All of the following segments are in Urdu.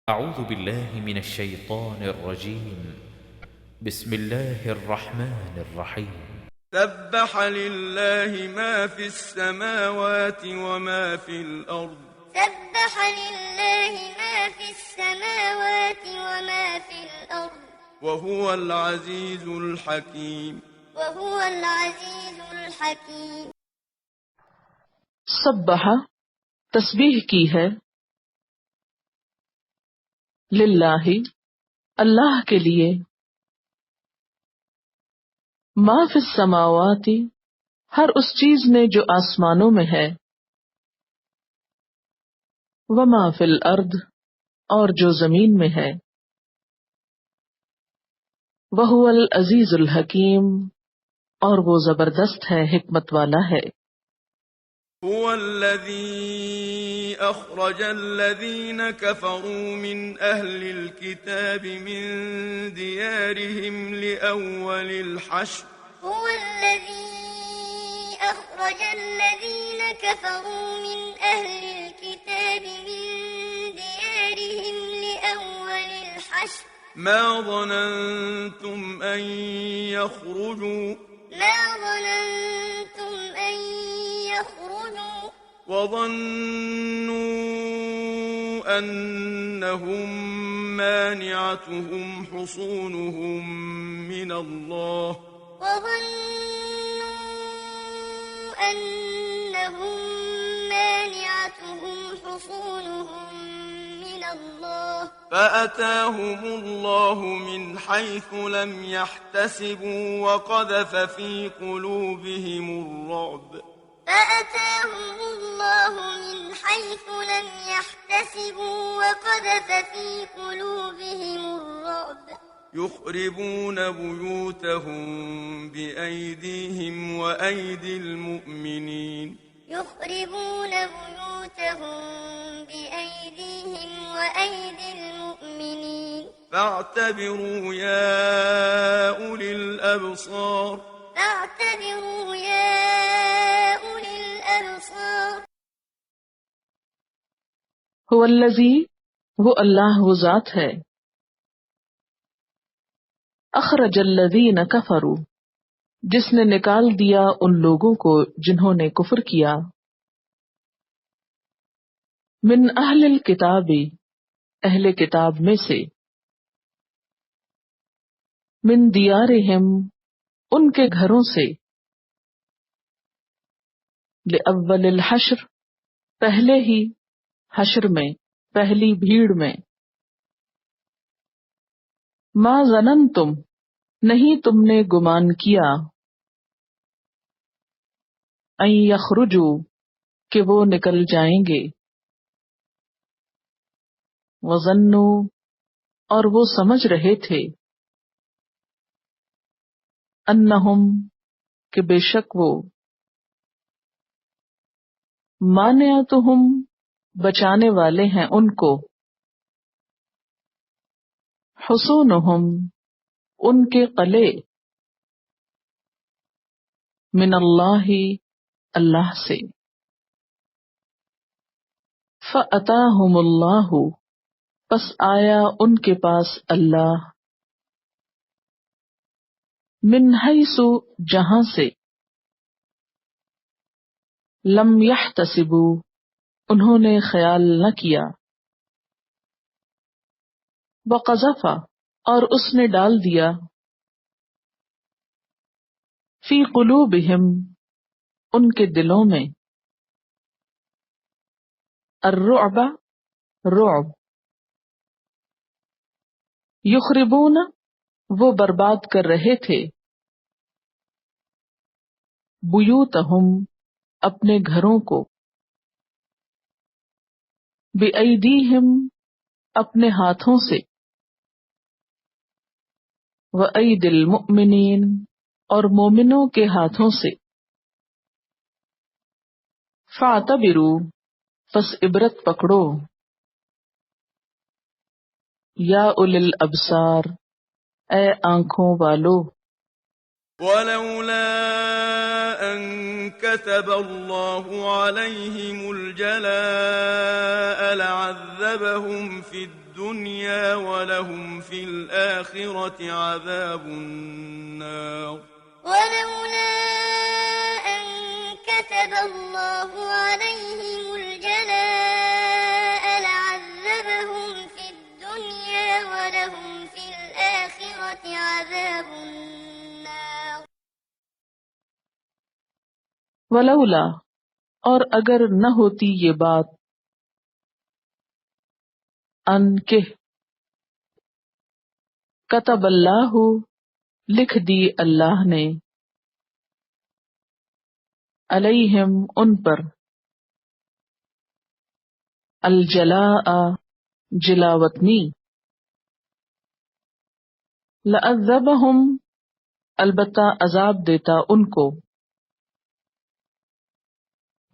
أعوذ بالله من الشيطان الرجيم. بسم الله الرحمن الرحيم. سبح لله ما في السماوات وما في الأرض. سبح لله ما في السماوات وما في الأرض. وهو العزيز الحكيم. وهو العزيز الحكيم. سبح تسبیح کی ہے، للہ اللہ کے لیے، ما فی السماوات ہر اس چیز میں جو آسمانوں میں ہے، وما فی الارض اور جو زمین میں ہے، وہو العزیز الحکیم اور وہ زبردست ہے، حکمت والا ہے۔ هو الذي أخرج الذين كفروا من أهل الكتاب من ديارهم لأول الحشر. هو الذي أخرج الذين كفروا من أهل الكتاب من ديارهم لأول الحشر. ما ظننتم أن يخرجوا. ما ظننتم أن يخرجوا. وظنوا أنهم مانعتهم حصونهم من الله. وظنوا أنهم مانعتهم حصونهم من الله. فأتاهم الله من حيث لم يحتسبوا وقذف في قلوبهم الرعب. فأتاهم الله من حيث لم يحتسبوا وقذف في قلوبهم الرعب. يخربون بيوتهم بأيديهم وأيدي المؤمنين. يخربون بيوتهم بأيديهم وأيدي المؤمنين. فاعتبروا يا أولي الأبصار. فاعتبروا يا أولي الأبصار. هو الذی وہ اللہ وہ ذات ہے، اخرج الذین کفروا جس نے نکال دیا ان لوگوں کو جنہوں نے کفر کیا، من اہل الکتاب اہل کتاب میں سے، من دیارہم ان کے گھروں سے، لأول الحشر پہلے ہی حشر میں، پہلی بھیڑ میں، ما ظننتم نہیں تم نے گمان کیا، ان یخرجوا کہ وہ نکل جائیں گے، وظنوا اور وہ سمجھ رہے تھے، انہم کہ بے شک وہ، مانعتہم بچانے والے ہیں ان کو، حصونہم ان کے قلعے، من اللہ اللہ سے، فأتاہم اللہ پس آیا ان کے پاس اللہ، من حیث جہاں سے، لم یحتسبوا انہوں نے خیال نہ کیا، وقذف اور اس نے ڈال دیا، فی قلوبہم ان کے دلوں میں، الرعب رعب، یخربون وہ برباد کر رہے تھے، بیوتہم اپنے گھروں کو، بِأَيْدِيهِمْ اپنے ہاتھوں سے، وَأَيْدِي الْمُؤْمِنِينَ اور مومنوں کے ہاتھوں سے، فَاعْتَبِرُوا پس عبرت پکڑو، یا اولی الابصار اے آنکھوں والو، ولولا أن كتب الله عليهم الجلاء لعذبهم في الدنيا الدنيا ولهم في الآخرة عذاب النار ولولا أن كتب الله عليهم الجلاء لعذبهم في الدنيا ولهم في الآخرة عذاب النار ولولا، اور اگر نہ ہوتی یہ بات، ان کہ کتب اللہ، لکھ دی اللہ نے، علیہم ان پر، الجلاء جلاوطنی، لعذبہم البتہ عذاب دیتا ان کو،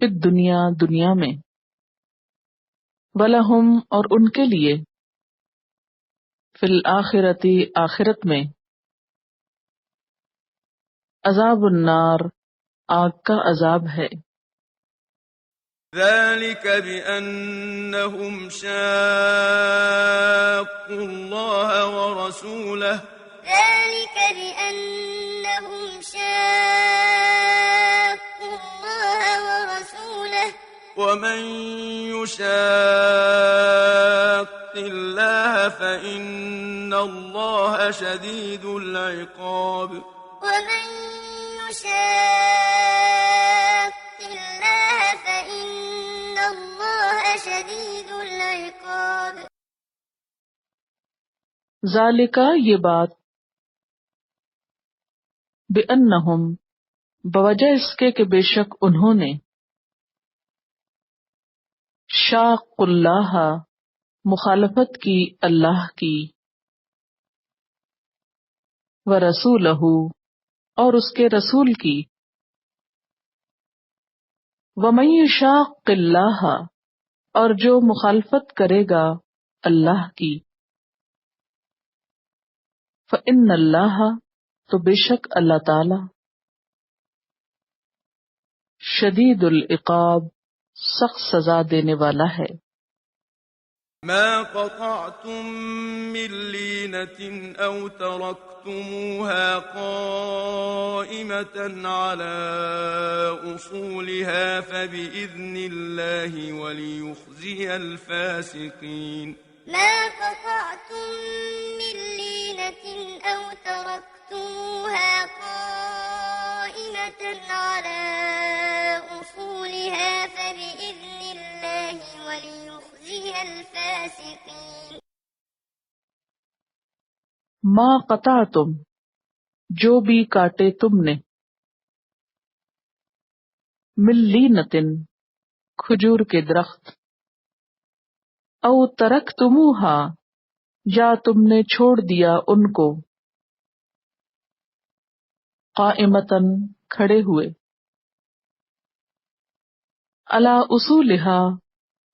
فی الدنیا دنیا میں، ولہم اور ان کے لیے، فی الآخرۃ آخرت میں، عذاب النار آگ کا عذاب ہے۔ ذلك بأنهم شاقوا الله ورسوله ذلك بأنهم شاقوا الله ورسوله ومن يشاق الله فإن الله شديد العقاب ومن يشاق الله فإن الله شديد العقاب ذالک یہ بات، بأنہم بوجہ اس کے کہ بے شک انہوں نے، شاق اللہ مخالفت کی اللہ کی، ورسولہ اور اس کے رسول کی، ومن یشاق اللہ اور جو مخالفت کرے گا اللہ کی، فإن اللہ تو بے شک اللہ تعالی، شدید العقاب سخت سزا دینے والا ہے۔ ما قطعتم من لينة أو تركتموها قائمة على أصولها فبإذن الله وليخزي الفاسقين ما قطعتم من لينة أو تركتموها قائمة على أصولها فبإذن الله وليخزي الفاسقين ما قطعتم جو بھی کاٹے تم نے، من لینتن کھجور کے درخت، او ترکتموہا یا تم نے چھوڑ دیا ان کو، قائمتن کھڑے ہوئے، علی اصولہا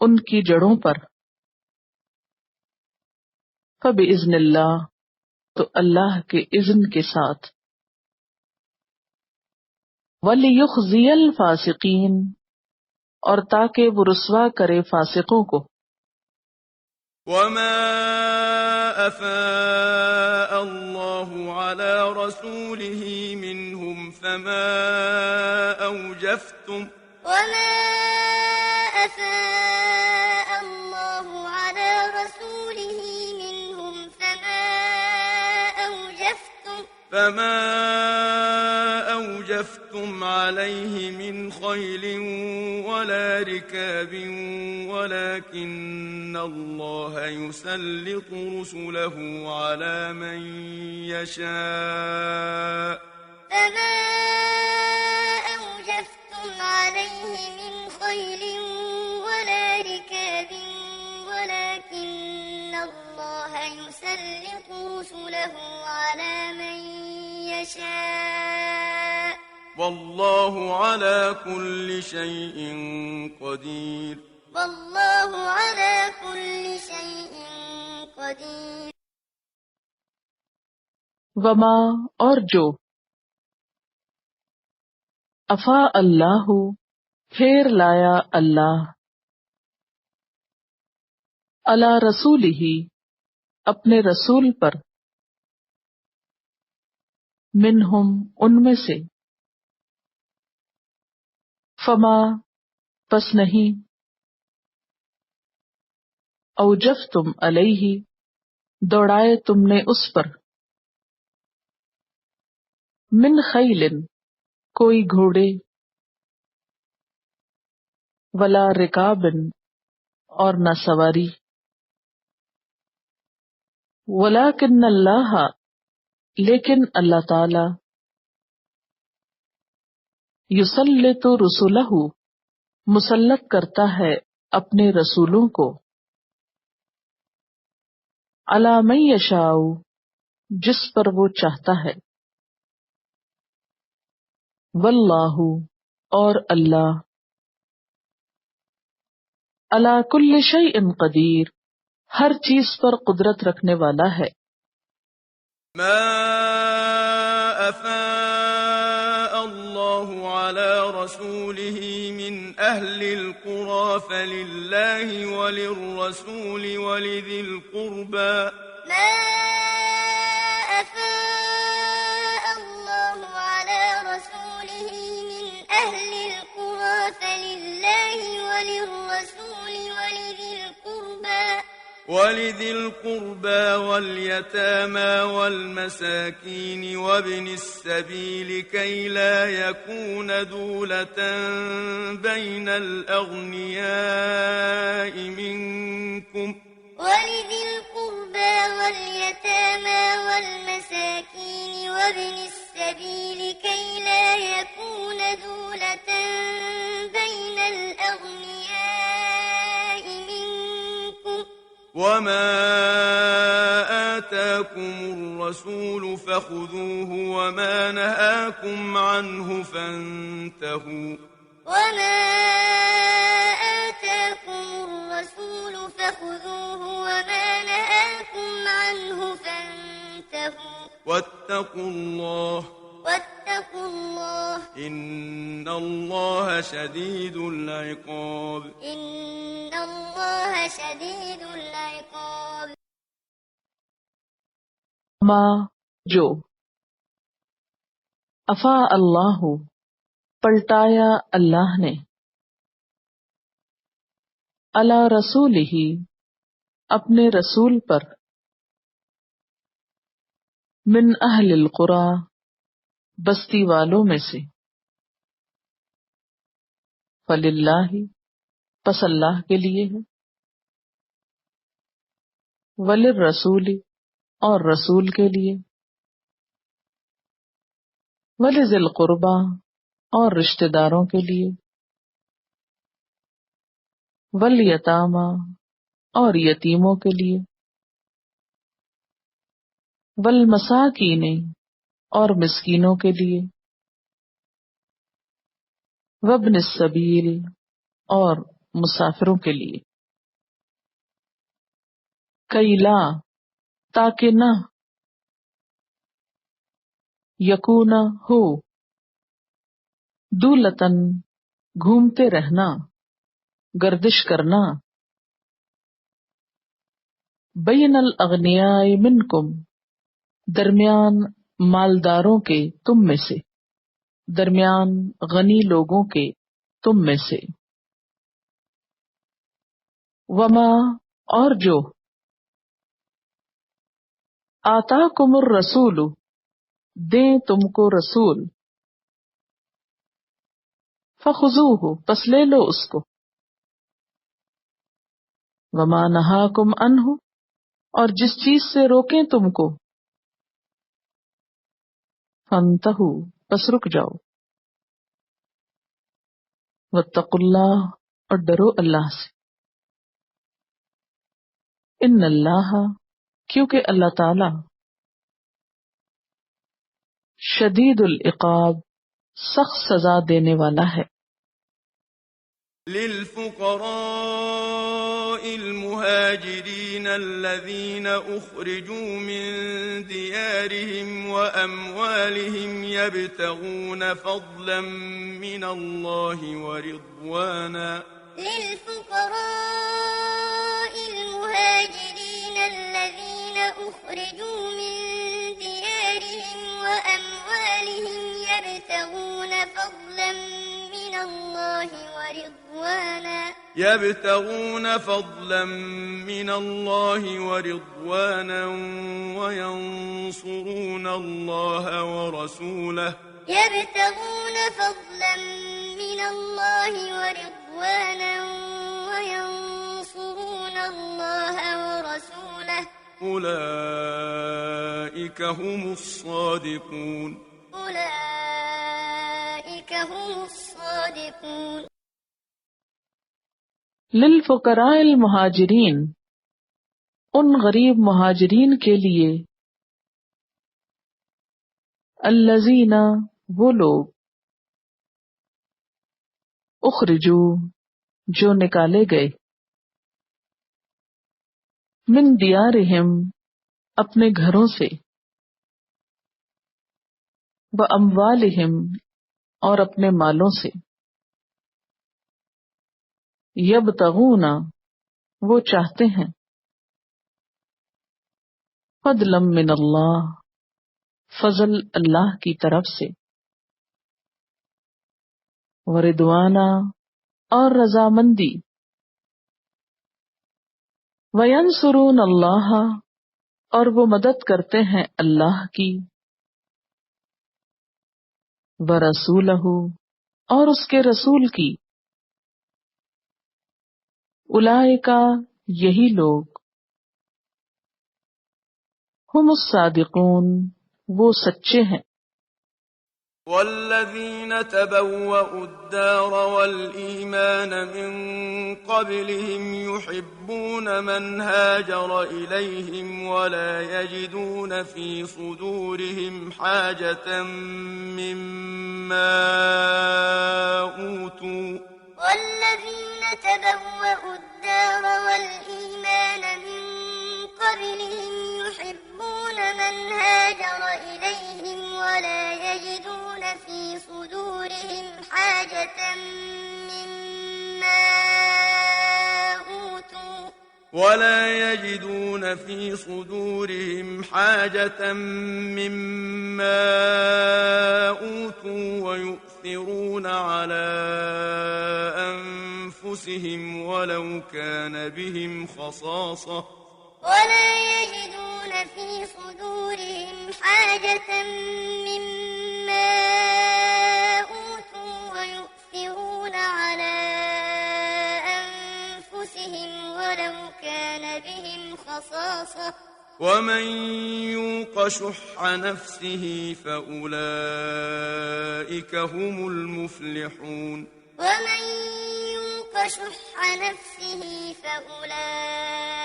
ان کی جڑوں پر، فبإذن اللہ تو اللہ کے اذن کے ساتھ، وَلِيُخْزِيَ الْفَاسِقِينَ اور تاکہ وہ رسوا کرے فاسقوں کو۔ وما أفاء الله على رسوله منهم فما أوجفتم وما أفاء الله على رسوله منهم فما أوجفتم عليه من خيل ولا ركاب ولكن الله يسلط رسله على من يشاء فما أوجفتم عليه من خيل ولا ركاب ولكن الله يسلط رسله على من يشاء والله على كل شيء قدير والله على كل شيء قدير وما اور جو، افا اللہ پھیر لایا اللہ، علی رسولہ اپنے رسول پر، منہم ان میں سے، فما پس نہیں، اوجفتم علیہ دوڑائے تم نے اس پر، من خیل کوئی گھوڑے، ولا رکاب اور نہ سواری، ولکن اللہ لیکن اللہ تعالی، یسلط رسلہ مسلط کرتا ہے اپنے رسولوں کو، علی من یشاء جس پر وہ چاہتا ہے، واللہ اور اللہ، علی کل شیء قدیر ہر چیز پر قدرت رکھنے والا ہے۔ ما أفاء الله على رسوله من أهل القرى فلله وللرسول ولذي القربى ما أفاء الله على رسوله من أهل القرى فلله وللرسول ولذي القربى واليتامى والمساكين وابن السبيل كي لا يكون دولة بين الأغنياء منكم ولذي القربى واليتامى والمساكين وابن السبيل كي لا يكون دولة بين الأغنياء منكم وما آتاكم الرسول فخذوه وما نهاكم عنه فانتهوا وما آتاكم الرسول فخذوه وما نهاكم عنه فانتهوا واتقوا الله إن الله شديد العقاب إن الله شديد العقاب ما جو افا اللہ پلٹایا اللہ نے، علی رسولہ اپنے رسول پر، من اہل القری بستی والوں میں سے، فللہ پس اللہ کے لیے ہے، وللرسول اور رسول کے لیے، ولذی القربی اور رشتہ داروں کے لیے، والیتامی اور یتیموں کے لیے، والمساکین اور مسکینوں کے لیے، وابن السبیل اور مسافروں کے لیے، کئی لا تاکہ نہ، یکون ہو، دولتن گھومتے رہنا، گردش کرنا، بین الاغنیاء منکم درمیان مالداروں کے تم میں سے، درمیان غنی لوگوں کے تم میں سے، وما اور جو آتاکم الرسول دیں تم کو رسول، فخذوہ پس لے لو اس کو، وما نہاکم عنہ اور جس چیز سے روکیں تم کو، فانتہوا پس رک جاؤ، واتقوا اللہ اور ڈرو اللہ سے، ان اللہ کیونکہ اللہ تعالی شدید العقاب سخت سزا دینے والا ہے۔ للفقراء المهاجرين الذين أخرجوا من ديارهم وأموالهم يبتغون فضلا من الله ورضوانا للفقراء المهاجرين الذين أخرجوا من ديارهم وأموالهم يبتغون فضلا من الله ورضوانا وينصرون الله ورسوله يبتغون فضلا من الله ورضوانا وينصرون الله ورسوله أولئك هم الصادقون أولئك هم الصادقون للفقراء المہاجرین، ان غریب مہاجرین کے لیے، الذین وہ لوگ، اخرجو جو نکالے گئے، من دیارہم اپنے گھروں سے، واموالہم اور اپنے مالوں سے، یبتغون وہ چاہتے ہیں، فضلا من اللہ فضل اللہ کی طرف سے، ورضوانا اور رضامندی، وینصرون اللہ اور وہ مدد کرتے ہیں اللہ کی، ورسولہ اور اس کے رسول کی، اولئک یہی لوگ، ہم الصادقون وہ سچے ہیں، والذين تبوأوا الدار والإيمان من قبلهم يحبون من هاجر إليهم ولا يجدون في صدورهم حاجة مما أوتوا والذين تبوأوا الدار والإيمان من قبلهم يحبون من هاجر إليهم ولا يجدون في صدورهم حاجة مما أوتوا ويؤثرون على أنفسهم ولو كان بهم خصاصة ولا يجدون في صدورهم حاجة مما أوتوا ويؤثرون على أنفسهم ولو كان بهم خصاصة ومن يوق شح نفسه فأولئك هم المفلحون ومن يوق شح نفسه فأولئك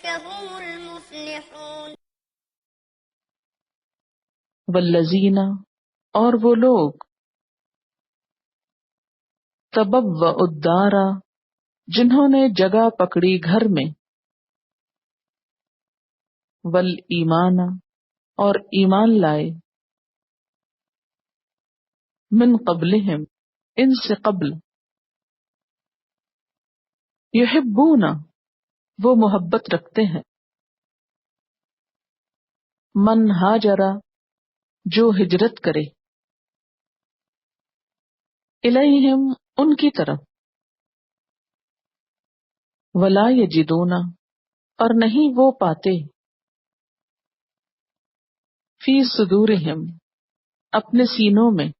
هم المفلحون والذین اور وہ لوگ، تبوأوا الدار جنہوں نے جگہ پکڑی گھر میں، والایمان اور ایمان لائے، من قبلہم ان سے قبل، یحبون وہ محبت رکھتے ہیں، من ہاجر جو ہجرت کرے، الیہم ان کی طرف، ولا یجدون اور نہیں وہ پاتے، فی صدورہم اپنے سینوں میں،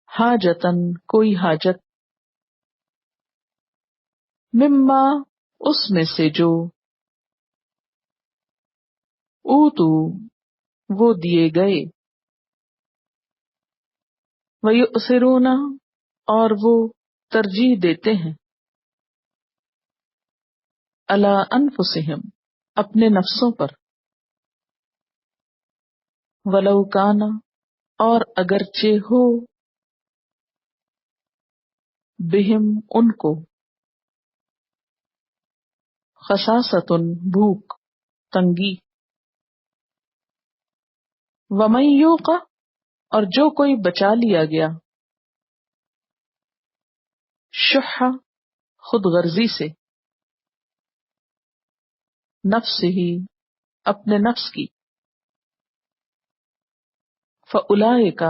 حاجتن کوئی حاجت، مما اس میں سے جو، اوتو وہ دیے گئے، ویؤثرون اور وہ ترجیح دیتے ہیں، علی انفسہم اپنے نفسوں پر، ولو کان اور اگرچہ ہو، بہم ان کو، خصاصۃ بھوک تنگی، ومن یوق اور جو کوئی بچا لیا گیا، شح خود غرضی سے، نفس ہی اپنے نفس کی، فَأُولَئِکَ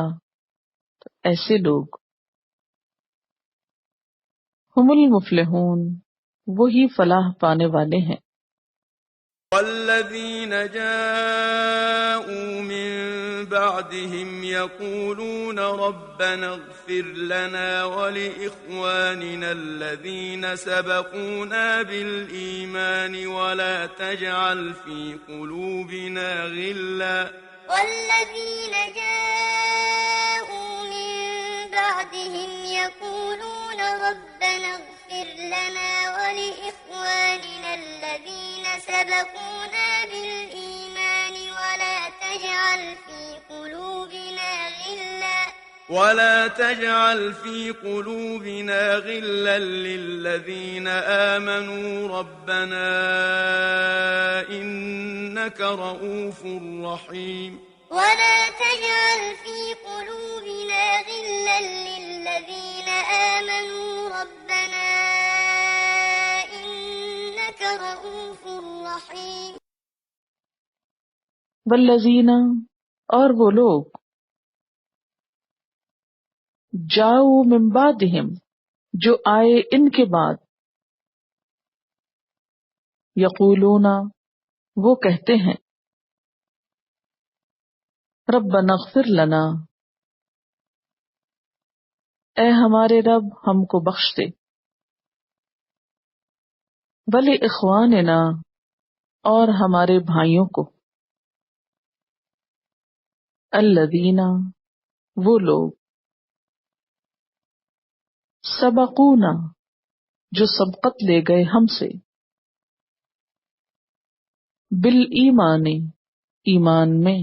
ایسے لوگ، ہم المفلحون وہی فلاح پانے والے ہیں۔ والذين جاءوا من بعدهم يقولون ربنا اغفر لنا ولإخواننا الذين سبقونا بالإيمان ولا تجعل في قلوبنا غلا والذين جاءوا من بعدهم يقولون ربنا اغفر لنا ولإخواننا الذين سبقونا بالإيمان ولا تجعل في قلوبنا غلا للذين آمنوا ربنا إنك رؤوف رحيم ولا تجعل في قلوبنا غلا للذين آمنوا ربنا إنك رؤوف رحيم والذین اور وہ لوگ جاؤ من بعدہم جو آئے ان کے بعد یقولون وہ کہتے ہیں ربنا اغفر لنا اے ہمارے رب ہم کو بخش دے وَلِإِخْوَانِنَا اور ہمارے بھائیوں کو الذین وہ لوگ سبقونا جو سبقت لے گئے ہم سے بالایمان ایمان میں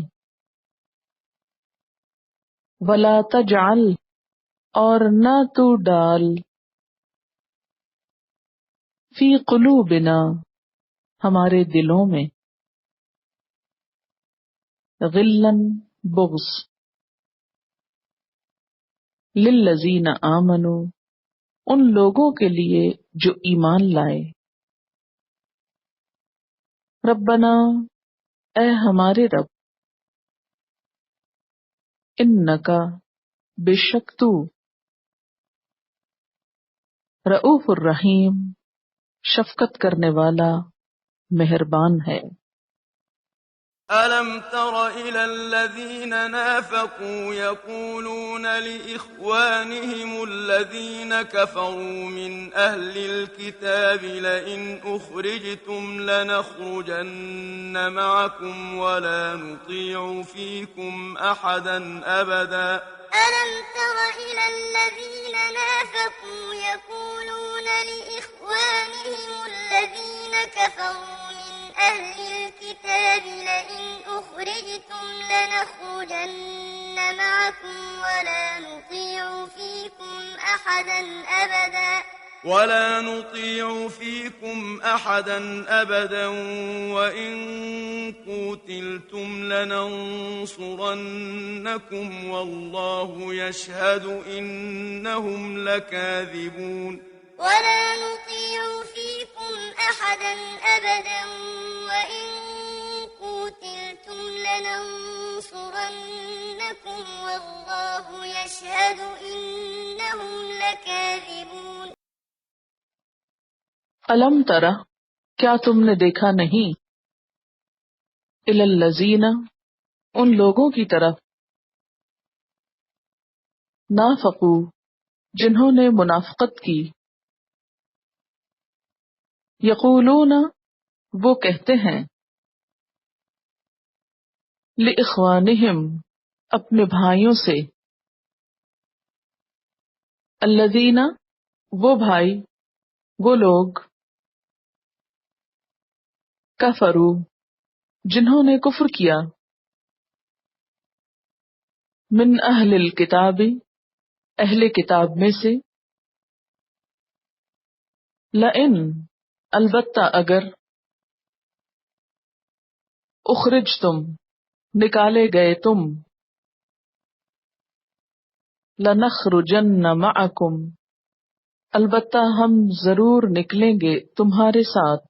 ولا تجعل اور نہ تو ڈال فی قلوبنا ہمارے دلوں میں غلن بغض للذین آمنوا ان لوگوں کے لیے جو ایمان لائے ربنا اے ہمارے رب انکا بے شک تو رؤوف الرحیم شفقت کرنے والا مہربان ہے ألم تر إلى الذين نافقوا يقولون لإخوانهم الذين كفروا من أهل الكتاب لئن أخرجتم لنخرجن معكم ولا نطيع فيكم أحدا أبدا ألم تر إلى الذين نافقوا يقولون لإخوانهم الذين كفروا من أهل الكتاب لئن أخرجتم لنخرجن معكم ولا نطيع فيكم أحدا أبدا وإن قوتلتم لننصرنكم والله يشهد إنهم لكاذبون ولا نطيع فيكم أحدا أبدا وإن قوتلتم لننصرنكم والله يشهد إنهم لكاذبون الم ترى کیا تم نے دیکھا نہیں الی الذین ان لوگوں کی طرف نافقوا جنہوں نے منافقت کی یقولون وہ کہتے ہیں لإخوانہم اپنے بھائیوں سے الذین وہ بھائی وہ لوگ کفروا جنہوں نے کفر کیا من اہل الکتاب اہل کتاب میں سے لئن البتہ اگر اخرجتم نکالے گئے تم لنخرجن معکم البتہ ہم ضرور نکلیں گے تمہارے ساتھ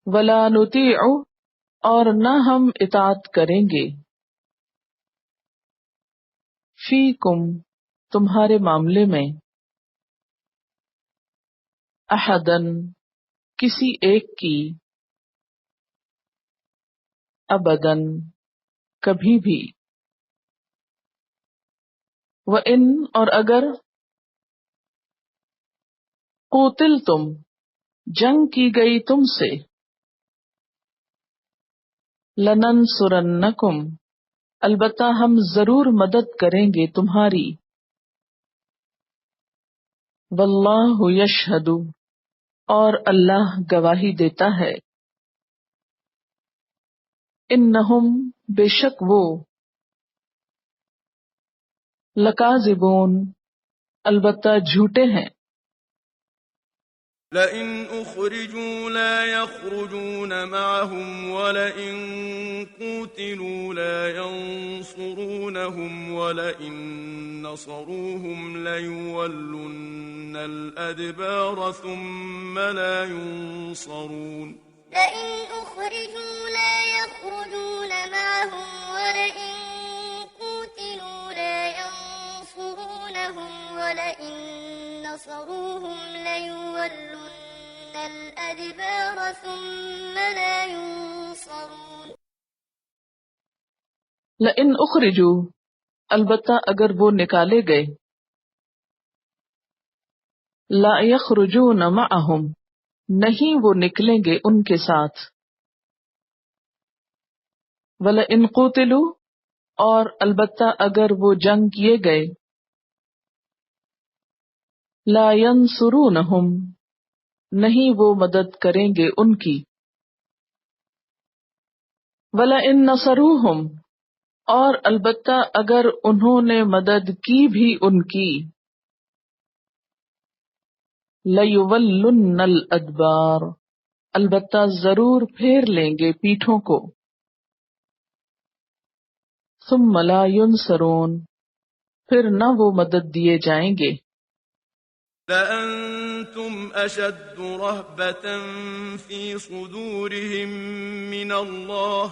ولا نطیع، اور نہ ہم اطاعت کریں گے، فیکم، تمہارے معاملے میں، احدن، کسی ایک کی، ابدن، کبھی بھی، وَإِن، اور اگر، قُوتِلْتُم، جنگ کی گئی تم سے، لَنَنصُرَنَّکُم، البتہ ہم ضرور مدد کریں گے تمہاری، واللہ یشہد، اور اللہ گواہی دیتا ہے، انہم، بے شک وہ، لکاذبون، البتہ جھوٹے ہیں، لئن أخرجوا لا يخرجون معهم ولئن قوتلوا لا ينصرونهم ولئن نصروهم ليولن الأدبار ثم لا ينصرون لئن أخرجوا لا يخرجون معهم ولئن قوتلوا لا ينصرونهم ولئن نصروهم ليولن الأدبار ثم لا ينصرون لئن اخرجوا، البتہ اگر وہ نکالے گئے، لا یخرجون معہم، نہیں وہ نکلیں گے ان کے ساتھ، وَلَئِن قُوتِلُوا، اور البتہ اگر وہ جنگ کیے گئے، لا ینصرونہم، نہیں وہ مدد کریں گے ان کی، وَلَئِن نَصَرُوہم، اور البتہ اگر انہوں نے مدد کی بھی ان کی، لَيُوَلُّنَّ الْأَدْبَارَ، البتہ ضرور پھیر لیں گے پیٹھوں کو، ثم لا ينصرون، پھر نہ وہ مدد دیے جائیں گے، لأنتم أشد رهبة في صدورهم من الله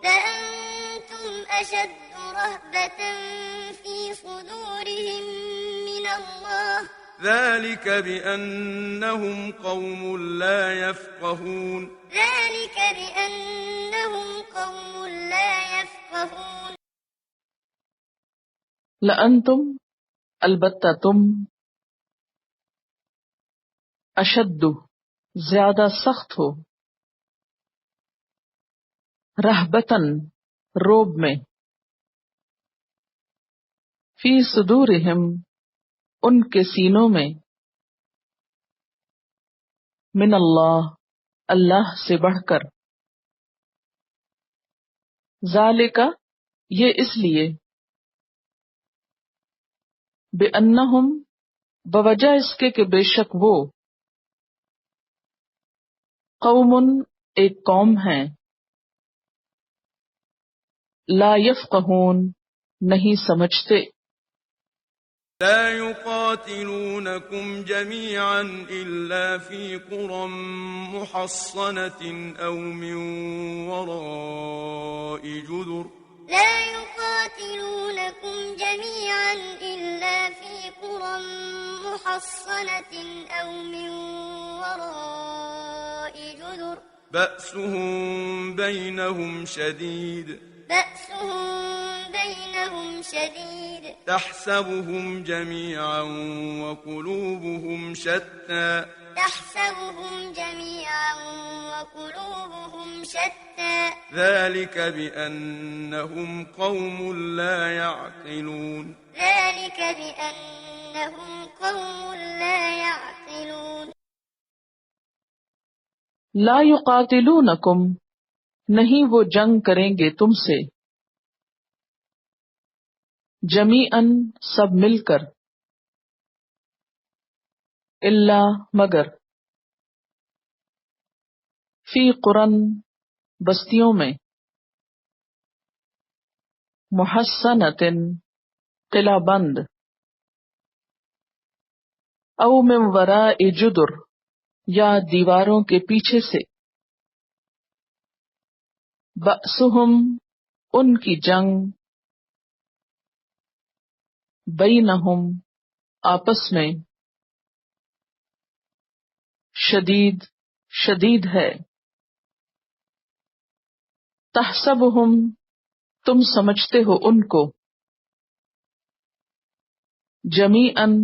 لأنتم أشد رهبة في صدورهم من الله ذلك بأنهم قوم لا يفقهون ذلك بأنهم قوم لا يفقهون لأنتم، البتہ تم، اشد، زیادہ سخت ہو، رہبتاً، روب میں، فی صدورہم، ان کے سینوں میں، من اللہ، اللہ سے بڑھ کر، ذالک، یہ اس لیے، بِأَنَّهُمْ، بوجہ اس کے کہ بے شک وہ، قوم، ایک قوم ہے، لا یفقہون، نہیں سمجھتے، لا يقاتلونكم جميعا إلا في قرى محصنة أو من وراء جدر لا يقاتلونكم جميعا إلا في قرى محصنة أو من وراء جدر بأسهم بينهم شديد تحسبهم جميعا وقلوبهم شتى ذلك بأنهم قوم لا يعقلون لا یقاتلونکم، نہیں وہ جنگ کریں گے تم سے، جمیعاً، سب مل کر، الا، مگر، فی قرن، بستیوں میں، محصنۃ، قلعہ بند، او من وراء جدر، یا دیواروں کے پیچھے سے، بأسہم ان کی جنگ، بینہم آپس میں، شدید شدید ہے، تحسبہم تم سمجھتے ہو ان کو، جمیعاً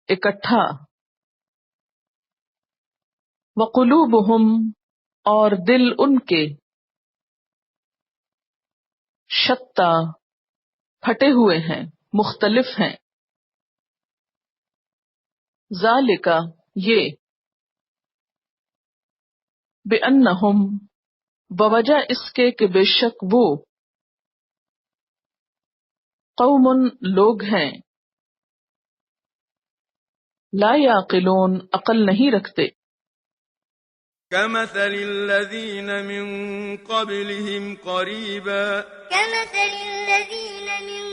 اکٹھا، وقلوبہم اور دل ان کے، شتیٰ پھٹے ہوئے ہیں، مختلف ہیں، ذالک یہ، بأنہم بوجہ اس کے کہ بے شک وہ، قوم لوگ ہیں، لا یعقلون عقل نہیں رکھتے، كمثل الذين من قبلهم قريبا كمثل الذين من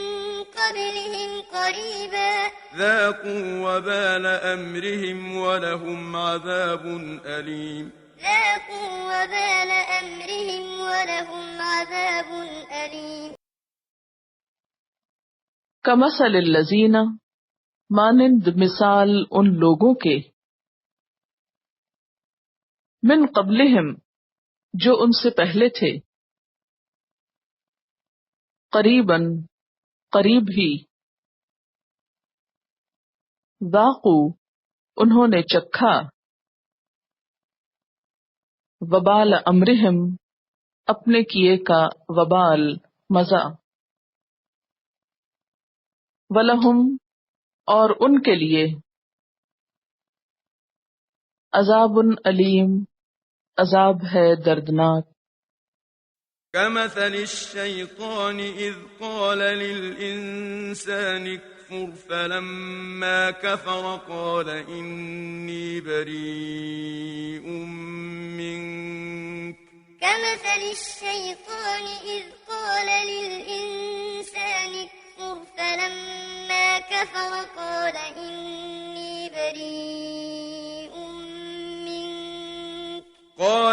قبلهم قريبا ذاقوا وبال أمرهم ولهم عذاب أليم ذاقوا وبال أمرهم ولهم عذاب أليم کمثل الذین مانند مثال ان لوگوں کے، من قبلہم جو ان سے پہلے تھے، قریباً قریب ہی، ذاقوا انہوں نے چکھا، وبال امرہم اپنے کیے کا وبال مزہ، ولہم اور ان کے لیے، عذاب علیم عذاب ہے دردناک، كمثل الشيطان إذ قال للإنسان اكفر فلما كفر قال إني بريء منك كمثل الشيطان إذ قال للإنسان اكفر فلما كفر قال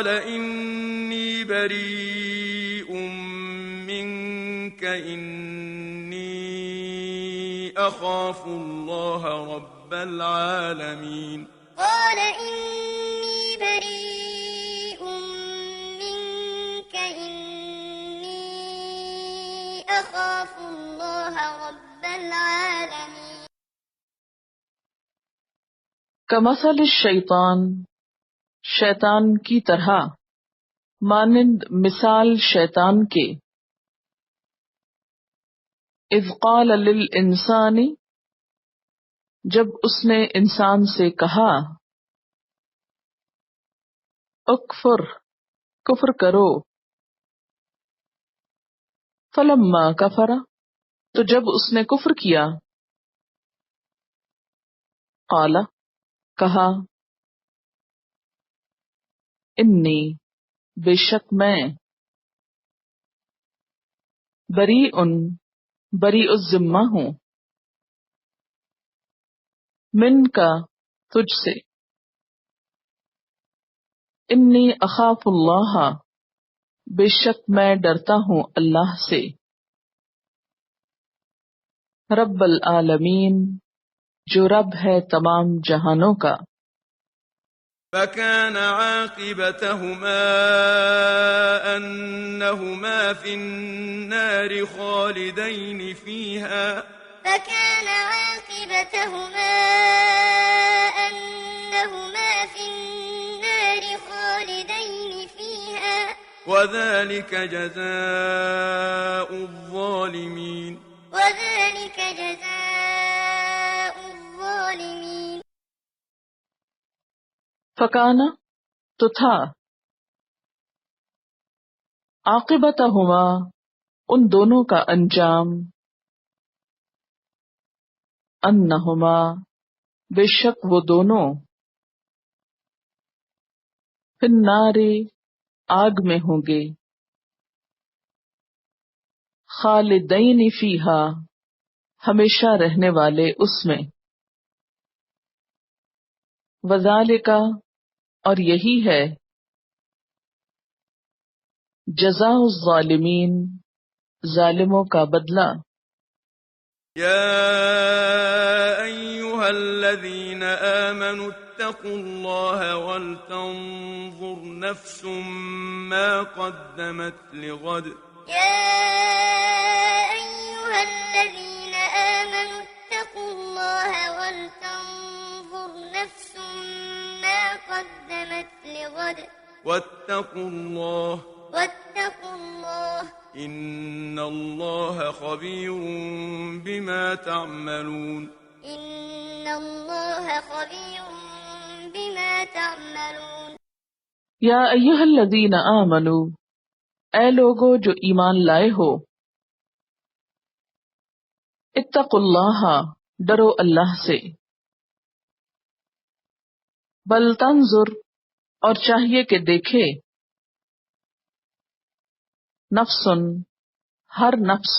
إني بريء منك إني أخاف الله رب العالمين قال إني بريء منك إني أخاف الله رب العالمين کمثل الشیطان شیطان کی طرح، مانند مثال شیطان کے، اذ قال للانسان جب اس نے انسان سے کہا، اکفر کفر کرو، فلما کفر تو جب اس نے کفر کیا، قال کہا، انی بے شک میں، بری الذمہ ہوں، من کا تجھ سے، انی اخاف اللہ بے شک میں ڈرتا ہوں اللہ سے، رب العالمین جو رب ہے تمام جہانوں کا، فكان عاقبتهما أنهما في النار خالدين فيها فكان عاقبتهما أنهما في النار خالدين فيها وذلك جزاء الظالمين وذلك جزاء الظالمين فکانا تو تھا، عاقبتہما ان دونوں کا انجام، انہما بے شک وہ دونوں، فی النار آگ میں ہوں گے، خالدین فیہا ہمیشہ رہنے والے اس میں، وذالک اور یہی ہے، جزاء الظالمین، ظالموں کا بدلہ۔ يا أيها الذين آمنوا اتقوا الله ولتنظر نفس ما قدمت لغد يا أيها الذين آمنوا اتقوا الله ولتنظر نفس ما قدمت لغد واتقوا الله إن الله خبير بما تعملون إن الله خبير بما تعملون۔ یا ایہا الذین آمنو، اے لوگو جو ایمان لائے ہو، اتقوا اللہ، ڈرو اللہ سے، بل تنظر، اور چاہیے کہ دیکھے، نفس، ہر نفس،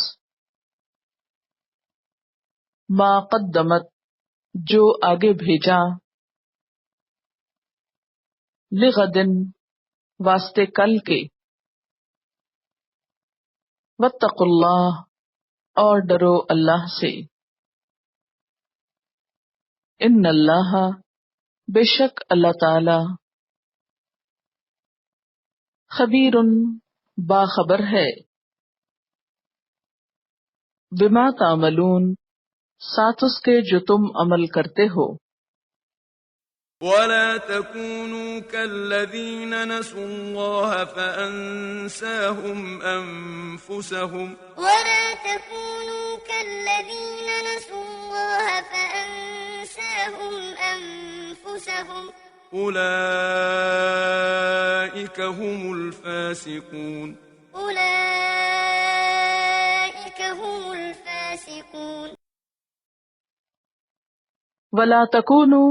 ما قدمت، جو آگے بھیجا، لغدن، واسطے کل کے، واتقوا اللہ، اور ڈرو اللہ سے، ان اللہ، بے شک اللہ تعالی، خبیر، باخبر ہے، بما تعملون، ساتھ اس کے جو تم عمل کرتے ہو۔ ولا تكونوا كالذين نسوا الله فأنساهم أنفسهم ولا تكونوا كالذين نسوا الله فأنساهم أنفسهم أولئك هم الفاسقون أولئك هم الفاسقون۔ ولا تکونوا،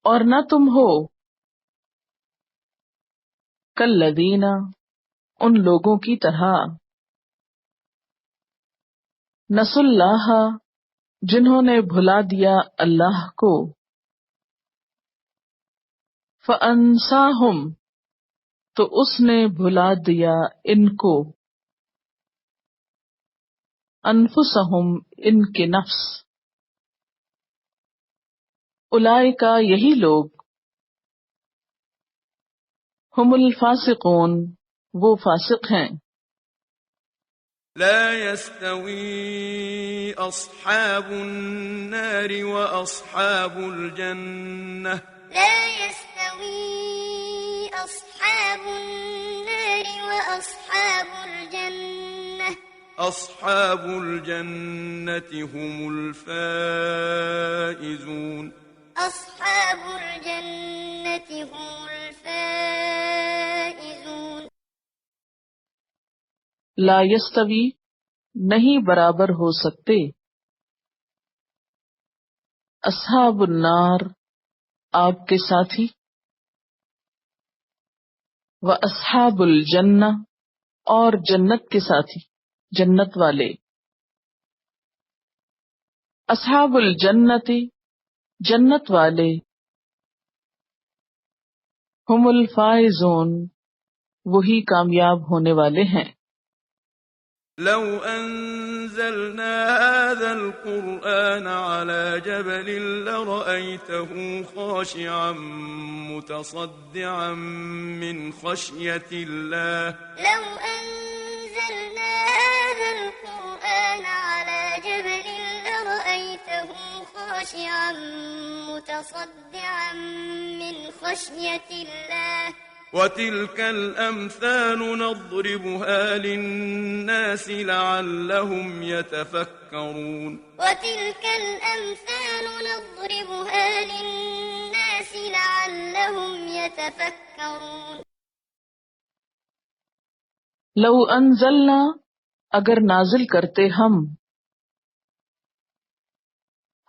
اور نہ تم ہو، کالذین، ان لوگوں کی طرح، نسوا اللہ، جنہوں نے بھلا دیا اللہ کو، فانساہم، تو اس نے بھلا دیا ان کو، انفسہم، ان کے نفس، اولئک، یہی لوگ، ہم الفاسقون، وہ فاسق ہیں۔ لا يستوي أصحاب النار وأصحاب الجنة لا يستوي أصحاب النار وأصحاب الجنة أصحاب الجنة هم الفائزون أصحاب الجنة هم الفائزون۔ لا یستوی، نہیں برابر ہو سکتے، اصحاب النار، آگ کے ساتھی، و اصحاب الجنہ، اور جنت کے ساتھی، جنت والے، اصحاب الجنت، جنت والے، ہم الفائزون، وہی کامیاب ہونے والے ہیں۔ لو أنزلنا هذا القرآن على جبل لرأيته خاشعا متصدعا من خشية الله لو أنزلنا هذا القرآن على جبل لرأيته خاشعا متصدعا من خشية الله وتلك الأمثال نضربها للناس لعلهم يتفكرون وتلك الأمثال نضربها للناس لعلهم يتفكرون۔ لو انزلنا، اگر نازل کرتے ہم،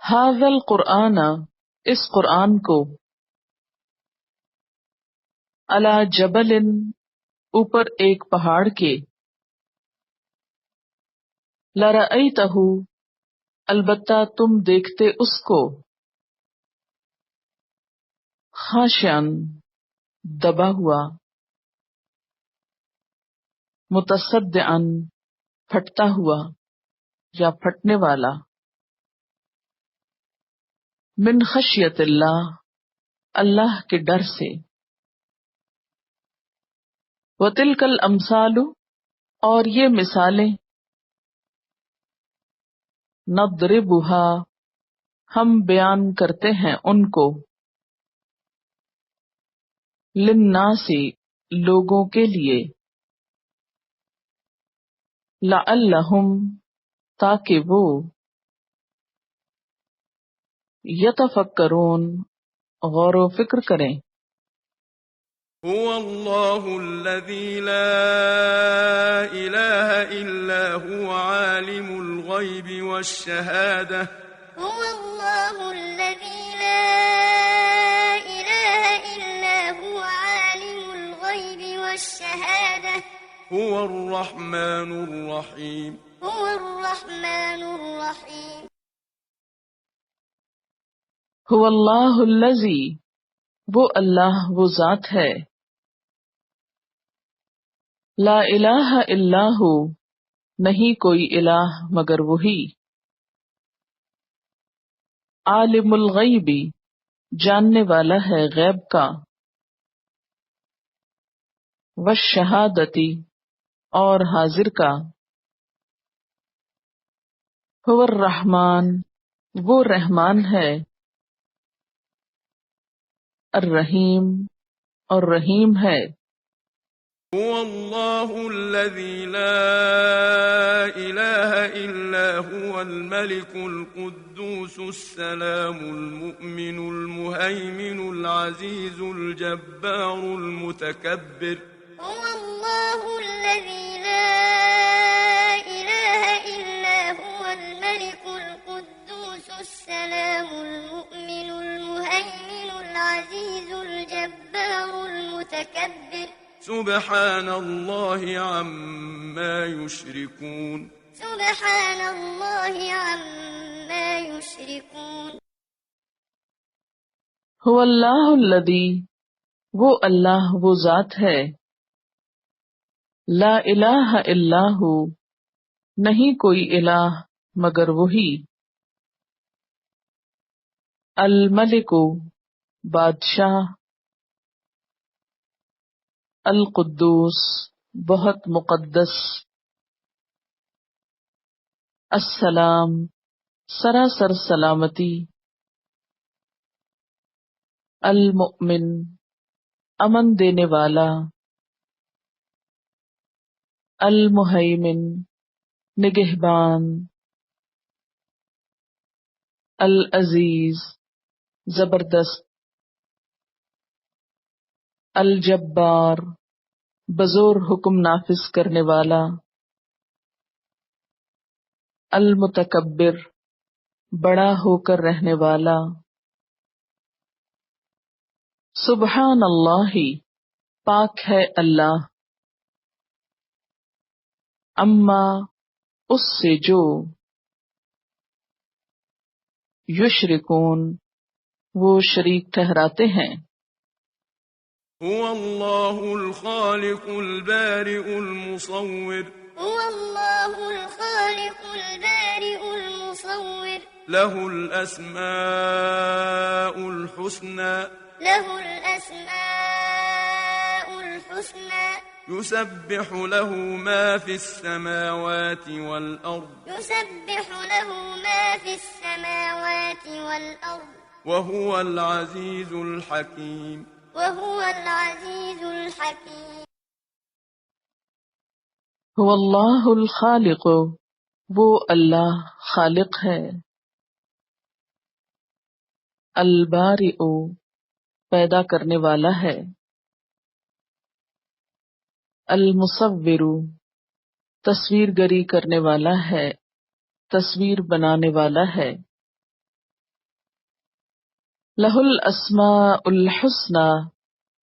ھذا القرآن، اس قرآن کو، علی جبل، اوپر ایک پہاڑ کے، لرأیتہ، البتہ تم دیکھتے اس کو، خاشعا، دبا ہوا، متصدعا پھٹتا ہوا یا پھٹنے والا، من خشیت اللہ اللہ کے ڈر سے، وتلک الامثال اور یہ مثالیں، نضربها ہم بیان کرتے ہیں ان کو، للناس لوگوں کے لیے، لعلہم تاکہ وہ، یتفکرون غور و فکر کریں۔ هو الله الذي لا إله إلا هو عالم الغيب والشهادة هو الله الذي لا إله إلا هو عالم الغيب والشهادة هو الرحمن الرحيم هو الرحمن الرحيم هو اللہ الذی وہ اللہ وہ ذات ہے، لا الہ الا ہو نہیں کوئی الہ مگر وہی، عالم الغیب جاننے والا ہے غیب کا، والشہادتی اور حاضر کا، هو الرحمن وہ رحمان ہے، الرحیم اور رحیم ہے، هو الله الذي لا إله إلا هو الملك القدوس السلام المؤمن المهيمن العزيز الجبار المتكبر هو الله الذي لا إله إلا هو الملك القدوس السلام المؤمن المهيمن العزيز الجبار المتكبر سبحان الله عما يشركون سبحان الله عما يشركون هو اللہ الذی وہ اللہ وہ ذات ہے، لا الہ الا ہو نہیں کوئی الہ مگر وہی، الملک بادشاہ، القدوس بہت مقدس، السلام سراسر سلامتی، المؤمن امن دینے والا، المہیمن نگہبان، العزیز زبردست، الجبار بزور حکم نافذ کرنے والا، المتکبر بڑا ہو کر رہنے والا، سبحان اللہ پاک ہے اللہ، اما اس سے جو، یشرکون وہ شریک ٹھہراتے ہیں، هو الله الخالق البارئ المصور هو الله الخالق البارئ المصور له الأسماء الحسنى له الأسماء الحسنى يسبح له ما في السماوات والأرض يسبح له ما في السماوات والأرض وهو العزيز الحكيم وهو العزيز الحكيم هو اللہ الخالق وہ اللہ خالق ہے، البارئ پیدا کرنے والا ہے، المصور تصویر گری کرنے والا ہے، تصویر بنانے والا ہے، لہ الاسماء الحسنی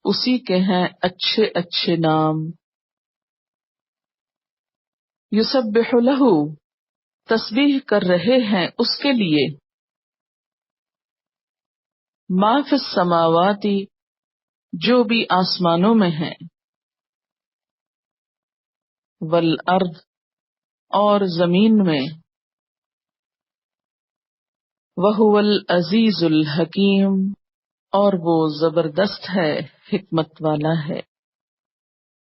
اسی کے ہیں اچھے اچھے نام، یسبح لہ تسبیح کر رہے ہیں اس کے لیے، ما فی السماوات جو بھی آسمانوں میں ہیں، والارض اور زمین میں، وہو العزیز الحکیم اور وہ زبردست ہے، حکمت والا ہے۔